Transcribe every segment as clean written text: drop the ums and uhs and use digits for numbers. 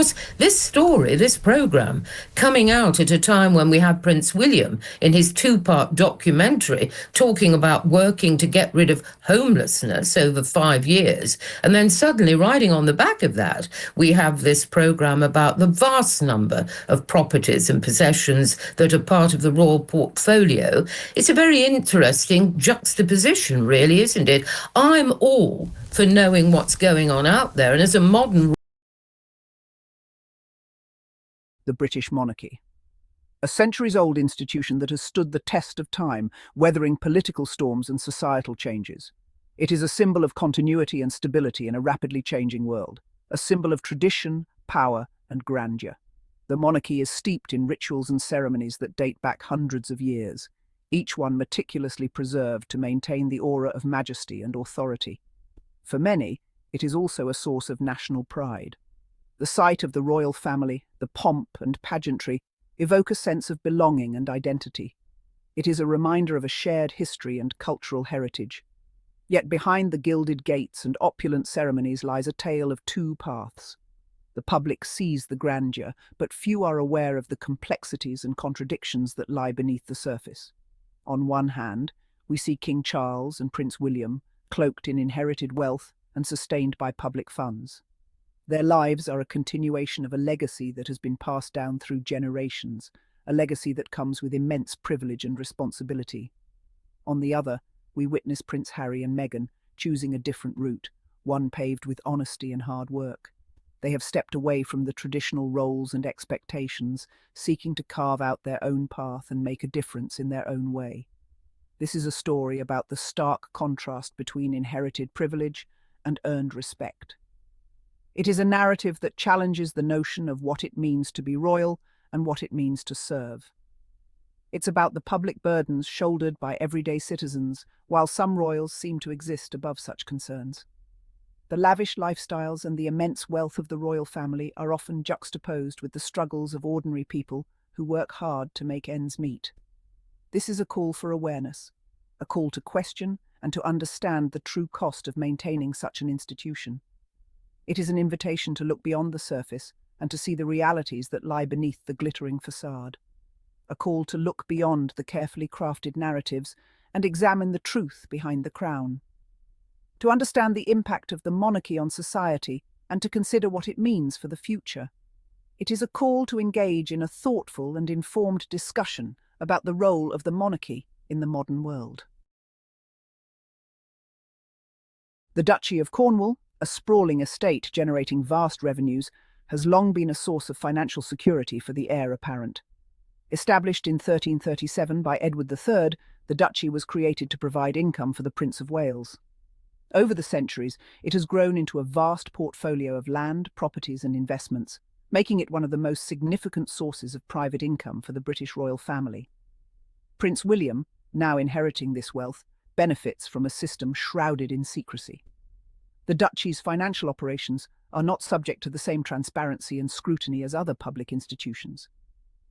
course, this story, this programme, coming out at a time when we had Prince William in his two-part documentary talking about working to get rid of homelessness over 5 years, and then suddenly riding on the back of that, we have this programme about the vast number of properties and possessions that are part of the royal portfolio. It's a very interesting juxtaposition, really, isn't it? I'm all for knowing what's going on out there, and as a modern... The British monarchy. A centuries-old institution that has stood the test of time, weathering political storms and societal changes. It is a symbol of continuity and stability in a rapidly changing world, a symbol of tradition, power, and grandeur. The monarchy is steeped in rituals and ceremonies that date back hundreds of years, each one meticulously preserved to maintain the aura of majesty and authority. For many, it is also a source of national pride. The sight of the royal family, the pomp and pageantry, evoke a sense of belonging and identity. It is a reminder of a shared history and cultural heritage. Yet behind the gilded gates and opulent ceremonies lies a tale of two paths. The public sees the grandeur, but few are aware of the complexities and contradictions that lie beneath the surface. On one hand, we see King Charles and Prince William, cloaked in inherited wealth and sustained by public funds. Their lives are a continuation of a legacy that has been passed down through generations, a legacy that comes with immense privilege and responsibility. On the other, we witness Prince Harry and Meghan choosing a different route, one paved with honesty and hard work. They have stepped away from the traditional roles and expectations, seeking to carve out their own path and make a difference in their own way. This is a story about the stark contrast between inherited privilege and earned respect. It is a narrative that challenges the notion of what it means to be royal and what it means to serve. It's about the public burdens shouldered by everyday citizens, while some royals seem to exist above such concerns. The lavish lifestyles and the immense wealth of the royal family are often juxtaposed with the struggles of ordinary people who work hard to make ends meet. This is a call for awareness, a call to question and to understand the true cost of maintaining such an institution. It is an invitation to look beyond the surface and to see the realities that lie beneath the glittering facade. A call to look beyond the carefully crafted narratives and examine the truth behind the crown. To understand the impact of the monarchy on society and to consider what it means for the future. It is a call to engage in a thoughtful and informed discussion about the role of the monarchy in the modern world. The Duchy of Cornwall, a sprawling estate generating vast revenues, has long been a source of financial security for the heir apparent. Established in 1337 by Edward III, the duchy was created to provide income for the Prince of Wales. Over the centuries, it has grown into a vast portfolio of land, properties and investments, making it one of the most significant sources of private income for the British royal family. Prince William, now inheriting this wealth, benefits from a system shrouded in secrecy. The duchy's financial operations are not subject to the same transparency and scrutiny as other public institutions.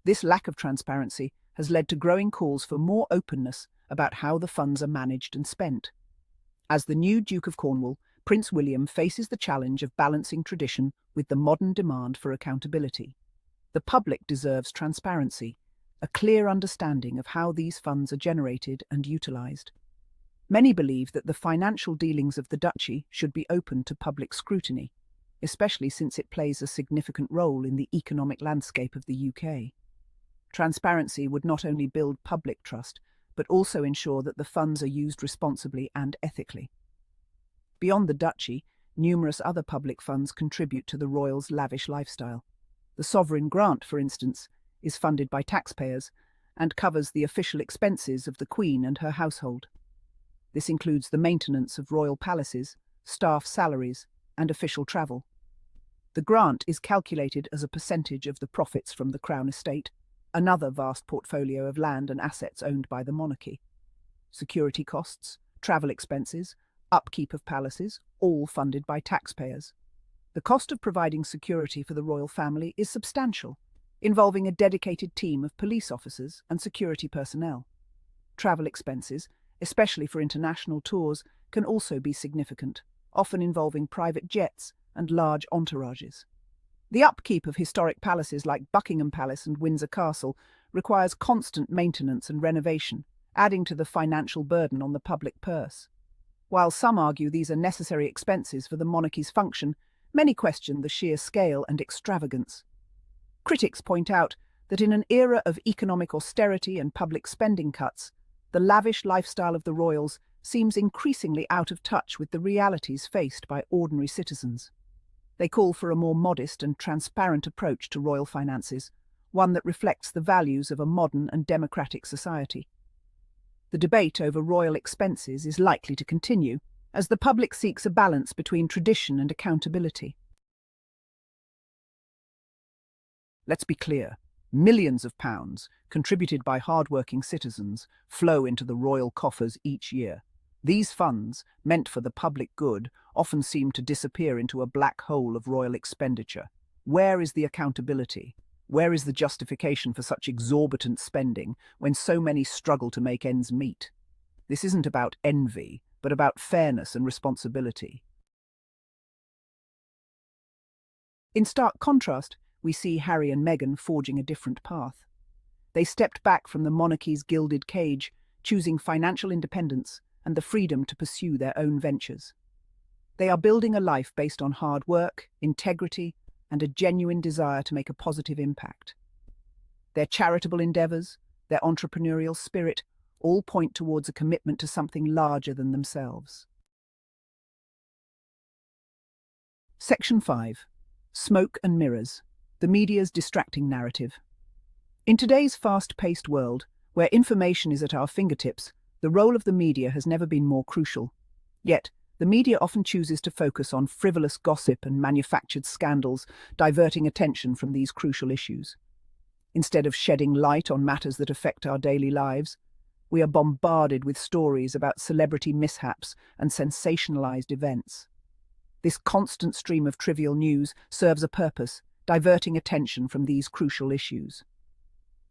This lack of transparency has led to growing calls for more openness about how the funds are managed and spent. As the new Duke of Cornwall, Prince William faces the challenge of balancing tradition with the modern demand for accountability. The public deserves transparency, a clear understanding of how these funds are generated and utilised. Many believe that the financial dealings of the duchy should be open to public scrutiny, especially since it plays a significant role in the economic landscape of the UK. Transparency would not only build public trust, but also ensure that the funds are used responsibly and ethically. Beyond the duchy, numerous other public funds contribute to the royals' lavish lifestyle. The sovereign grant, for instance, is funded by taxpayers and covers the official expenses of the Queen and her household. This includes the maintenance of royal palaces, staff salaries, and official travel. The grant is calculated as a percentage of the profits from the Crown estate, another vast portfolio of land and assets owned by the monarchy. Security costs, travel expenses, upkeep of palaces, all funded by taxpayers. The cost of providing security for the royal family is substantial, involving a dedicated team of police officers and security personnel. Travel expenses, especially for international tours, can also be significant, often involving private jets and large entourages. The upkeep of historic palaces like Buckingham Palace and Windsor Castle requires constant maintenance and renovation, adding to the financial burden on the public purse. While some argue these are necessary expenses for the monarchy's function, many question the sheer scale and extravagance. Critics point out that in an era of economic austerity and public spending cuts, the lavish lifestyle of the royals seems increasingly out of touch with the realities faced by ordinary citizens. They call for a more modest and transparent approach to royal finances, one that reflects the values of a modern and democratic society. The debate over royal expenses is likely to continue, as the public seeks a balance between tradition and accountability. Let's be clear, millions of pounds, contributed by hard-working citizens, flow into the royal coffers each year. These funds, meant for the public good, often seem to disappear into a black hole of royal expenditure. Where is the accountability? Where is the justification for such exorbitant spending when so many struggle to make ends meet? This isn't about envy, but about fairness and responsibility. In stark contrast, we see Harry and Meghan forging a different path. They stepped back from the monarchy's gilded cage, choosing financial independence and the freedom to pursue their own ventures. They are building a life based on hard work, integrity, and a genuine desire to make a positive impact. Their charitable endeavours, their entrepreneurial spirit, all point towards a commitment to something larger than themselves. Section 5. Smoke and Mirrors. The media's distracting narrative. In today's fast-paced world, where information is at our fingertips, the role of the media has never been more crucial. Yet, the media often chooses to focus on frivolous gossip and manufactured scandals, diverting attention from these crucial issues. Instead of shedding light on matters that affect our daily lives, we are bombarded with stories about celebrity mishaps and sensationalized events. This constant stream of trivial news serves a purpose, diverting attention from these crucial issues.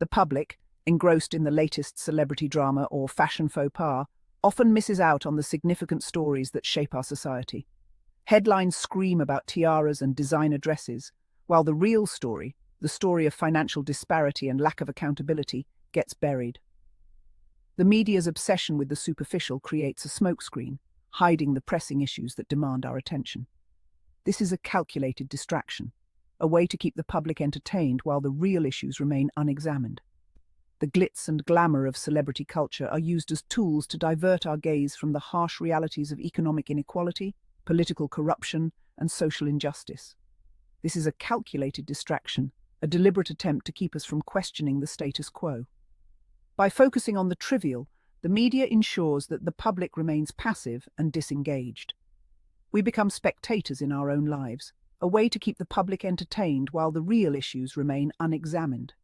The public, engrossed in the latest celebrity drama or fashion faux pas, often misses out on the significant stories that shape our society. Headlines scream about tiaras and designer dresses, while the real story, the story of financial disparity and lack of accountability, gets buried. The media's obsession with the superficial creates a smokescreen, hiding the pressing issues that demand our attention. This is a calculated distraction, a way to keep the public entertained while the real issues remain unexamined. The glitz and glamour of celebrity culture are used as tools to divert our gaze from the harsh realities of economic inequality, political corruption, and social injustice. This is a calculated distraction, a deliberate attempt to keep us from questioning the status quo. By focusing on the trivial, the media ensures that the public remains passive and disengaged. We become spectators in our own lives, a way to keep the public entertained while the real issues remain unexamined.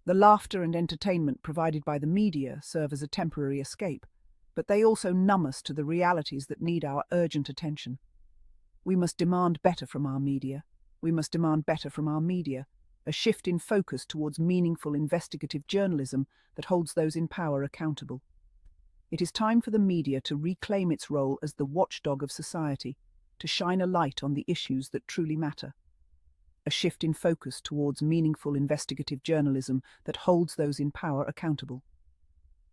The laughter and entertainment provided by the media serve as a temporary escape, but they also numb us to the realities that need our urgent attention. We must demand better from our media. We must demand better from our media, a shift in focus towards meaningful investigative journalism that holds those in power accountable. It is time for the media to reclaim its role as the watchdog of society, to shine a light on the issues that truly matter. A shift in focus towards meaningful investigative journalism that holds those in power accountable.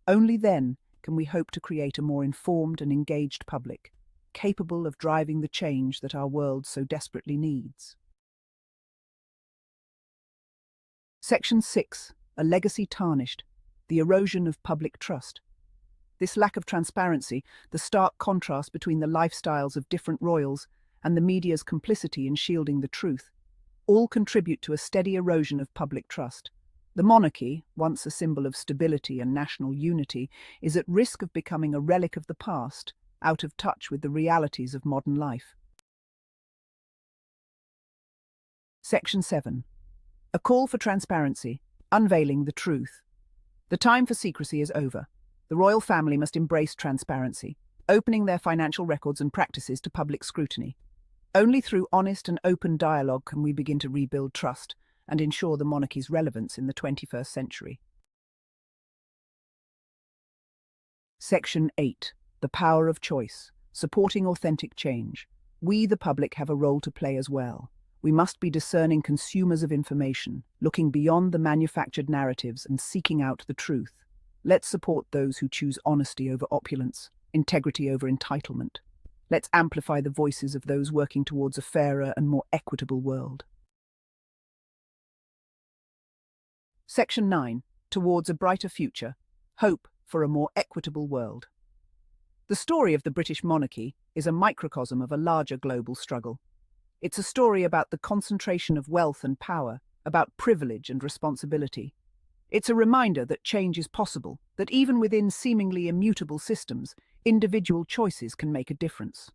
Only then can we hope to create a more informed and engaged public, capable of driving the change that our world so desperately needs. Section 6. A legacy tarnished. The erosion of public trust. This lack of transparency, the stark contrast between the lifestyles of different royals, and the media's complicity in shielding the truth, all contribute to a steady erosion of public trust. The monarchy, once a symbol of stability and national unity, is at risk of becoming a relic of the past, out of touch with the realities of modern life. Section 7. A call for transparency. Unveiling the truth. The time for secrecy is over. The royal family must embrace transparency, opening their financial records and practices to public scrutiny. Only through honest and open dialogue can we begin to rebuild trust and ensure the monarchy's relevance in the 21st century. Section 8. The power of choice. Supporting authentic change. We, the public, have a role to play as well. We must be discerning consumers of information, looking beyond the manufactured narratives and seeking out the truth. Let's support those who choose honesty over opulence, integrity over entitlement. Let's amplify the voices of those working towards a fairer and more equitable world. Section 9. Towards a brighter future. Hope for a more equitable world. The story of the British monarchy is a microcosm of a larger global struggle. It's a story about the concentration of wealth and power, about privilege and responsibility. It's a reminder that change is possible, that even within seemingly immutable systems, individual choices can make a difference.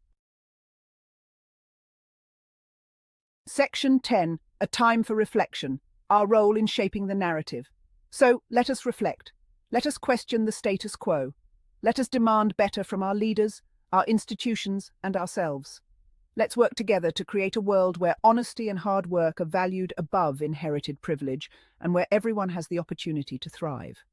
Section 10. A time for reflection. Our role in shaping the narrative. So, let us reflect. Let us question the status quo. Let us demand better from our leaders, our institutions, and ourselves. Let's work together to create a world where honesty and hard work are valued above inherited privilege and where everyone has the opportunity to thrive.